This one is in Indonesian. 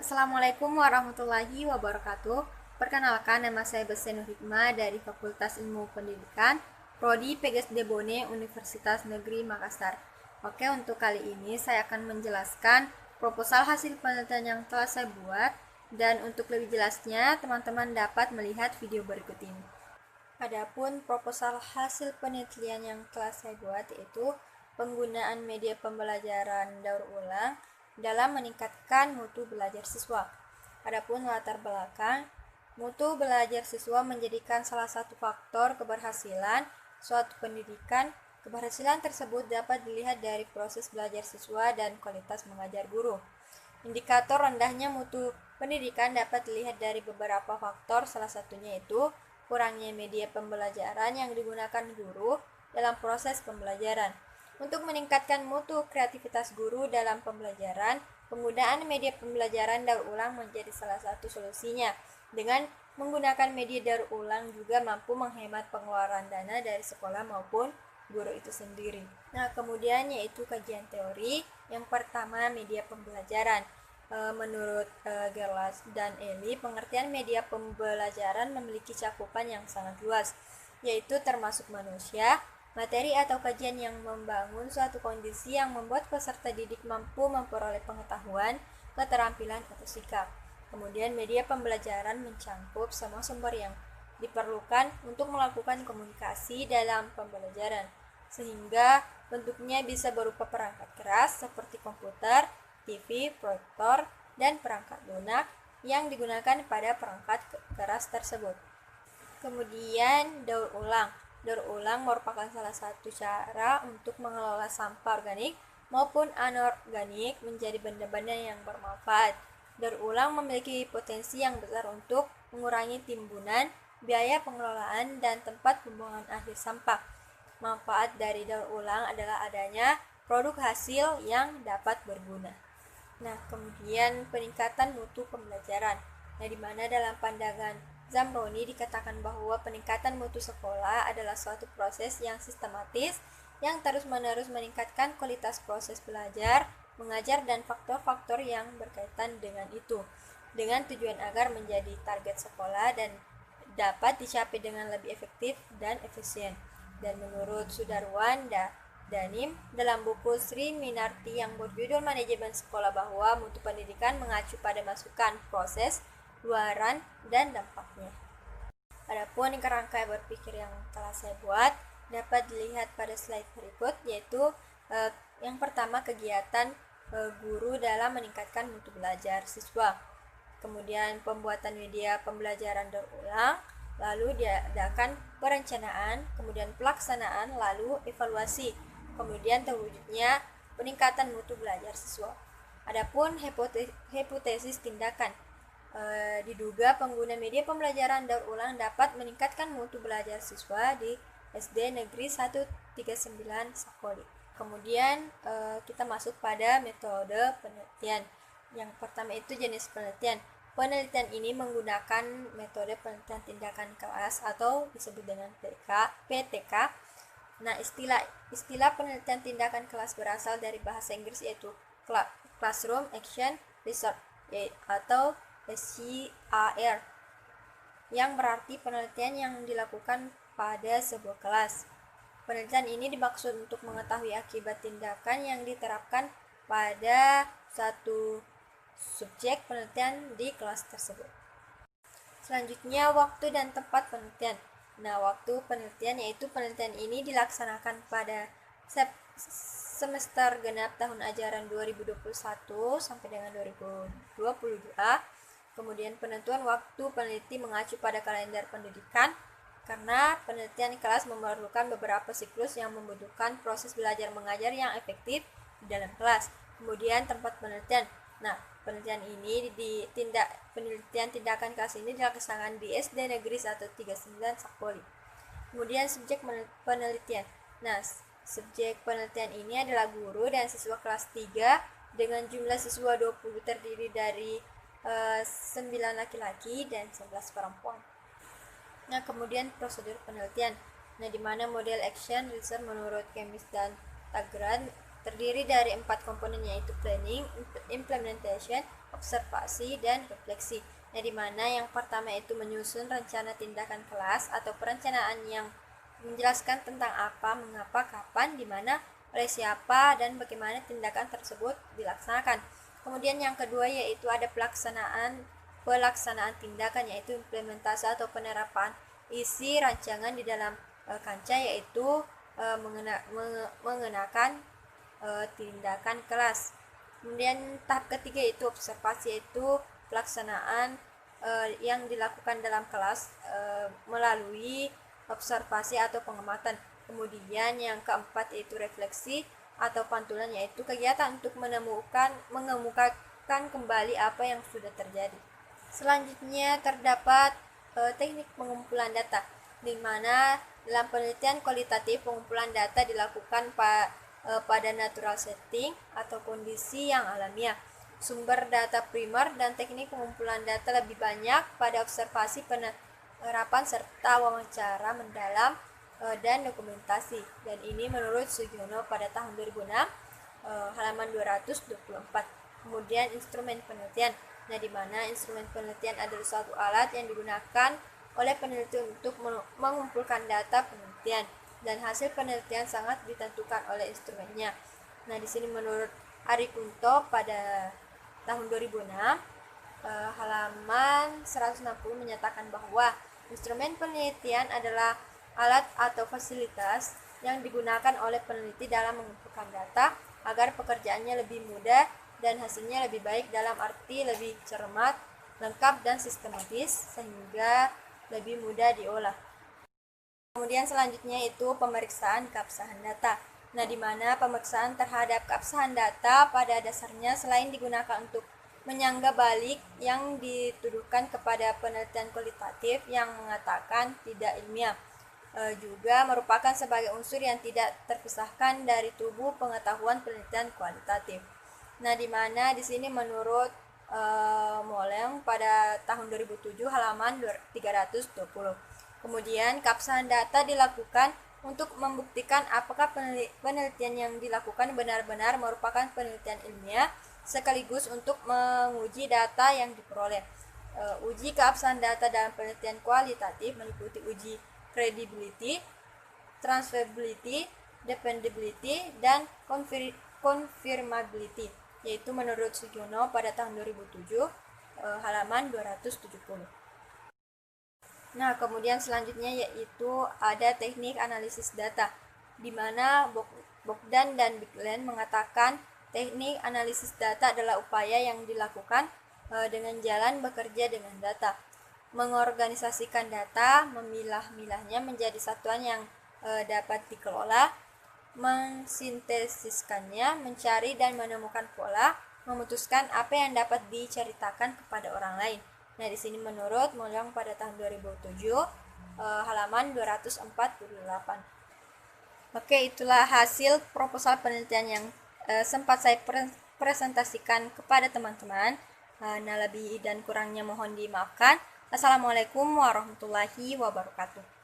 Assalamualaikum warahmatullahi wabarakatuh. Perkenalkan, nama saya Besen Hikmah dari Fakultas Ilmu Pendidikan, Prodi PGSD Bone, Universitas Negeri Makassar. Oke, untuk kali ini saya akan menjelaskan proposal hasil penelitian yang telah saya buat, dan untuk lebih jelasnya, teman-teman dapat melihat video berikut ini. Adapun proposal hasil penelitian yang telah saya buat yaitu penggunaan media pembelajaran daur ulang dalam meningkatkan mutu belajar siswa. Adapun latar belakang, mutu belajar siswa menjadikan salah satu faktor keberhasilan suatu pendidikan. Keberhasilan tersebut dapat dilihat dari proses belajar siswa dan kualitas mengajar guru. Indikator rendahnya mutu pendidikan dapat dilihat dari beberapa faktor, salah satunya itu kurangnya media pembelajaran yang digunakan guru dalam proses pembelajaran. Untuk meningkatkan mutu kreativitas guru dalam pembelajaran, penggunaan media pembelajaran daur ulang menjadi salah satu solusinya. Dengan menggunakan media daur ulang juga mampu menghemat pengeluaran dana dari sekolah maupun guru itu sendiri. Nah, kemudian yaitu kajian teori. Yang pertama, media pembelajaran. Menurut Gerlas dan Eli, pengertian media pembelajaran memiliki cakupan yang sangat luas, yaitu termasuk manusia, materi atau kajian yang membangun suatu kondisi yang membuat peserta didik mampu memperoleh pengetahuan, keterampilan, atau sikap. Kemudian media pembelajaran mencakup semua sumber yang diperlukan untuk melakukan komunikasi dalam pembelajaran, sehingga bentuknya bisa berupa perangkat keras seperti komputer, TV, proyektor, dan perangkat lunak yang digunakan pada perangkat keras tersebut. Kemudian daur ulang. Daur ulang merupakan salah satu cara untuk mengelola sampah organik maupun anorganik menjadi benda-benda yang bermanfaat. Daur ulang memiliki potensi yang besar untuk mengurangi timbunan, biaya pengelolaan, dan tempat pembuangan akhir sampah. Manfaat dari daur ulang adalah adanya produk hasil yang dapat berguna. Nah, kemudian peningkatan mutu pembelajaran. Nah, di mana dalam pandangan Zamroni dikatakan bahwa peningkatan mutu sekolah adalah suatu proses yang sistematis yang terus-menerus meningkatkan kualitas proses belajar, mengajar, dan faktor-faktor yang berkaitan dengan itu, dengan tujuan agar menjadi target sekolah dan dapat dicapai dengan lebih efektif dan efisien. Dan menurut Sudarwan Danim dalam buku Sri Minarti yang berjudul Manajemen Sekolah bahwa mutu pendidikan mengacu pada masukan, proses, luaran, dan dampaknya. Adapun kerangka berpikir yang telah saya buat dapat dilihat pada slide berikut, yaitu yang pertama kegiatan guru dalam meningkatkan mutu belajar siswa. Kemudian pembuatan media pembelajaran daur ulang, lalu diadakan perencanaan, kemudian pelaksanaan, lalu evaluasi, kemudian terwujudnya peningkatan mutu belajar siswa. Adapun hipotesis tindakan, diduga pengguna media pembelajaran daur ulang dapat meningkatkan mutu belajar siswa di SD Negeri 139 Sakoli. Kemudian kita masuk pada metode penelitian. Yang pertama itu jenis penelitian. Penelitian ini menggunakan metode penelitian tindakan kelas atau disebut dengan PTK. Nah, istilah penelitian tindakan kelas berasal dari bahasa Inggris yaitu Classroom Action Research atau SCAR, yang berarti penelitian yang dilakukan pada sebuah kelas. Penelitian ini dimaksud untuk mengetahui akibat tindakan yang diterapkan pada satu subjek penelitian di kelas tersebut. Selanjutnya, waktu dan tempat penelitian. Nah, waktu penelitian yaitu penelitian ini dilaksanakan pada semester genap tahun ajaran 2021 sampai dengan 2022. Kemudian penentuan waktu peneliti mengacu pada kalender pendidikan, karena penelitian kelas memerlukan beberapa siklus yang membutuhkan proses belajar mengajar yang efektif di dalam kelas. Kemudian tempat penelitian. Nah, penelitian tindakan kelas ini dilaksanakan di SD Negeri 139 Sakoli. Kemudian subjek penelitian. Nah, subjek penelitian ini adalah guru dan siswa kelas 3 dengan jumlah siswa 20, terdiri dari 9 laki-laki dan 11 perempuan. Nah, kemudian prosedur penelitian. Nah, di mana model action research menurut Kemis dan Tagran terdiri dari 4 komponen, yaitu planning, implementation, observasi, dan refleksi. Nah, di mana yang pertama itu menyusun rencana tindakan kelas atau perencanaan yang menjelaskan tentang apa, mengapa, kapan, di mana, oleh siapa, dan bagaimana tindakan tersebut dilaksanakan. Kemudian yang kedua yaitu ada pelaksanaan tindakan, yaitu implementasi atau penerapan isi rancangan di dalam kancah, yaitu mengenakan tindakan kelas. Kemudian tahap ketiga yaitu observasi, yaitu pelaksanaan yang dilakukan dalam kelas melalui observasi atau pengamatan. Kemudian yang keempat yaitu refleksi atau pantulan, yaitu kegiatan untuk mengemukakan kembali apa yang sudah terjadi. Selanjutnya terdapat teknik pengumpulan data, di mana dalam penelitian kualitatif pengumpulan data dilakukan pada natural setting atau kondisi yang alamiah. Sumber data primer dan teknik pengumpulan data lebih banyak pada observasi, penerapan, serta wawancara mendalam dan dokumentasi. Dan ini menurut Sugiono pada tahun 2006, halaman 224. Kemudian instrumen penelitian. Nah, di mana instrumen penelitian adalah suatu alat yang digunakan oleh peneliti untuk mengumpulkan data penelitian, dan hasil penelitian sangat ditentukan oleh instrumennya. Nah, di sini menurut Ari Kunto pada tahun 2006, halaman 160 menyatakan bahwa instrumen penelitian adalah alat atau fasilitas yang digunakan oleh peneliti dalam mengumpulkan data agar pekerjaannya lebih mudah dan hasilnya lebih baik, dalam arti lebih cermat, lengkap, dan sistematis, sehingga lebih mudah diolah. Kemudian selanjutnya itu pemeriksaan keabsahan data. Nah, di mana pemeriksaan terhadap keabsahan data pada dasarnya selain digunakan untuk menyangga balik yang dituduhkan kepada penelitian kualitatif yang mengatakan tidak ilmiah, juga merupakan sebagai unsur yang tidak terpisahkan dari tubuh pengetahuan penelitian kualitatif. Nah, di mana di sini menurut Moleng pada tahun 2007 halaman 320. Kemudian keabsahan data dilakukan untuk membuktikan apakah penelitian yang dilakukan benar-benar merupakan penelitian ilmiah, sekaligus untuk menguji data yang diperoleh. Uji keabsahan data dalam penelitian kualitatif meliputi uji credibility, transferability, dependability, dan confirmability, yaitu menurut Sugiono pada tahun 2007, halaman 270. Nah, kemudian selanjutnya yaitu ada teknik analisis data, di mana Bogdan dan Bigland mengatakan teknik analisis data adalah upaya yang dilakukan dengan jalan bekerja dengan data, mengorganisasikan data, memilah-milahnya menjadi satuan yang dapat dikelola, mensintesiskannya, mencari dan menemukan pola, memutuskan apa yang dapat diceritakan kepada orang lain. Nah, di sini menurut Moleng pada tahun 2007, halaman 248. Oke, itulah hasil proposal penelitian yang sempat saya presentasikan kepada teman-teman. Nah, lebih dan kurangnya mohon dimaafkan. Assalamualaikum warahmatullahi wabarakatuh.